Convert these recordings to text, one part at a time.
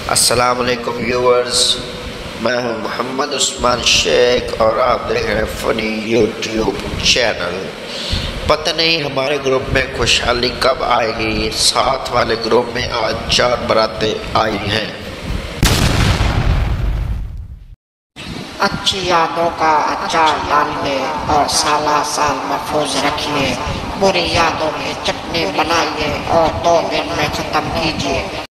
अस्सलाम वालेकुम व्यूअर्स, मैं हूं मोहम्मद उस्मान शेख और आप देख रहे हैं फ़नी यूट्यूब चैनल। पता नहीं हमारे ग्रुप में खुशहाली कब आएगी। साथ वाले ग्रुप में आज 4 बारातें आई हैं। अच्छी यादों का अचार डालिए और साला साल महफूज रखिए। बुरी यादों की चटनी बनाइए और 2 दिन में खत्म कीजिए।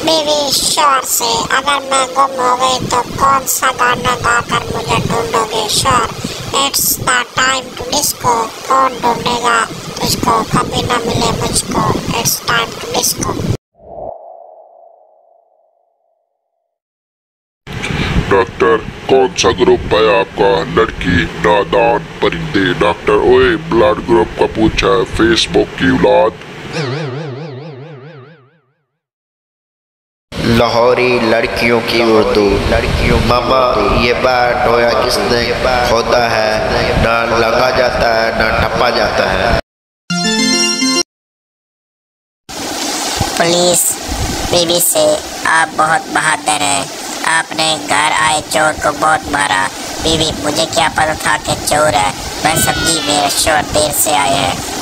बीवी शोर से, अगर मैं गुम हो गई तो कौन सा गाना गाकर मुझे ढूंढोगे शोर। It's the time to disco, कौन ढूंढेगा तुझको, कभी न मिले मुझको। It's time to disco. Doctor कौन सा ग्रुप है आपका? लड़की, नादान, परिंदे। डॉक्टर ओए ब्लड ग्रुप का पूछा है, फेसबुक की औलाद। लाहौरी लड़कियों की उर्दू। लड़कियों मामा ये बैट होया किसने होता है, ना लगा जाता है ना टपा जाता है। पुलिस बीवी से, आप बहुत बहादुर हैं। आपने घर आए चोर को बहुत मारा। बीवी, मुझे क्या पता था कि चोर है, मैं समझी मेरे शोर देर से आए हैं।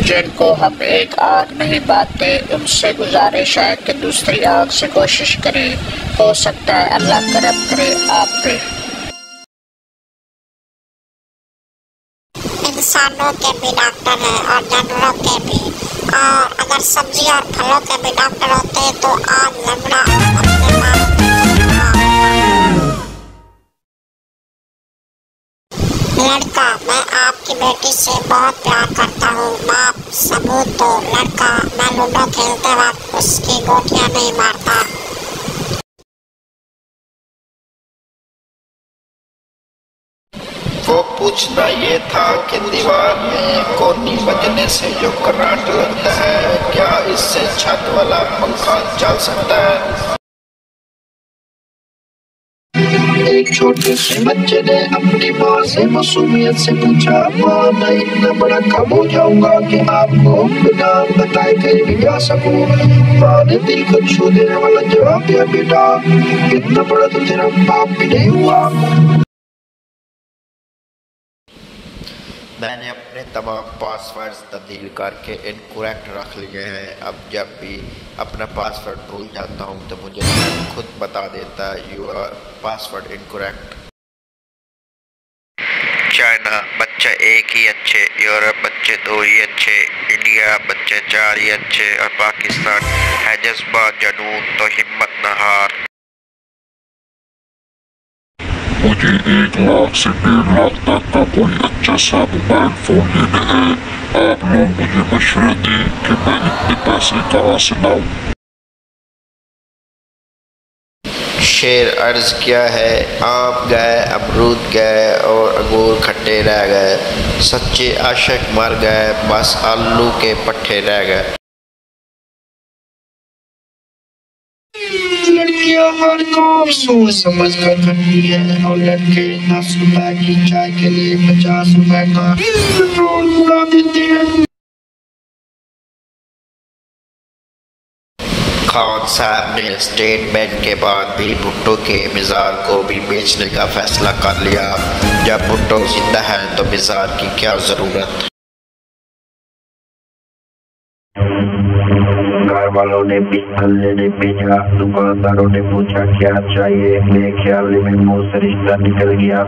जिनको हम एक आंख नहीं बांधते, उनसे गुजारिश है कि दूसरी आंख से कोशिश करें। हो सकता है अल्लाह करम करे आप पे। इंसानों के भी डॉक्टर हैं और जानवरों के भी, और अगर सब्जी और फलों के भी डॉक्टर होते तो आज लंगड़ा अपने लड़का, मैं आपकी बेटी से बहुत प्यार करता हूँ। बाप सबूत दो। लड़का, मैं लूडो खेलते वक्त उसकी गोटियां नहीं मारता। वो पूछना ये था कि दीवार में कोनी बजने से जो करंट लगता है, क्या इससे छत वाला पंखा चल सकता है? एक छोटे से बच्चे ने अपनी माँ से मासूमियत से पूछा, माँ मैं इतना बड़ा कब हो जाऊंगा कि आपको बिना बताए कहीं भी जा सकूं? माँ ने दिल को छू देने वाला जवाब दिया, बेटा इतना बड़ा तो तेरा बाप भी नहीं हुआ। मैंने अपने तमाम पासवर्ड्स तब्दील करके इनकरेक्ट रख लिए हैं। अब जब भी अपना पासवर्ड भूल जाता हूं तो मुझे खुद बता देता है, you are password incorrect. China बच्चे 1 ही अच्छे, यूरोप बच्चे 2 ही अच्छे, इंडिया बच्चे 4 ही अच्छे, और पाकिस्तान है जज्बा जनून तो हिम्मत न हार। मुझे 1 लाख से 1.5 लाख तक का कोई अच्छा सा मोबाइल फोन लेना है। आप लोग मुझे मशवरा दें कि मैं इतने पैसे कहाँ से लाऊं। शेर अर्ज किया है, आम गए अमरूद गए और अंगूर खट्टे रह गए, सच्चे आशिक मर गए, बस आलू के पट्टे रह गए। लड़कियां हर काम सोच समझ कर करती है और लड़के 10 रुपए की चाय के लिए 50 रुपए का पेट्रोल उड़ा देते हैं। खान साहब ने स्टेटमेंट के बाद भी भुट्टो के मिज़ार को भी बेचने का फैसला कर लिया। जब भुट्टो जिंदा है तो मिज़ार की क्या जरूरत। घर वालों ने पिस्तौल लेने भेजा, दुकानदारों ने पूछा क्या चाहिए, मेरे ख्याल में मुंह से रिश्ता निकल गया।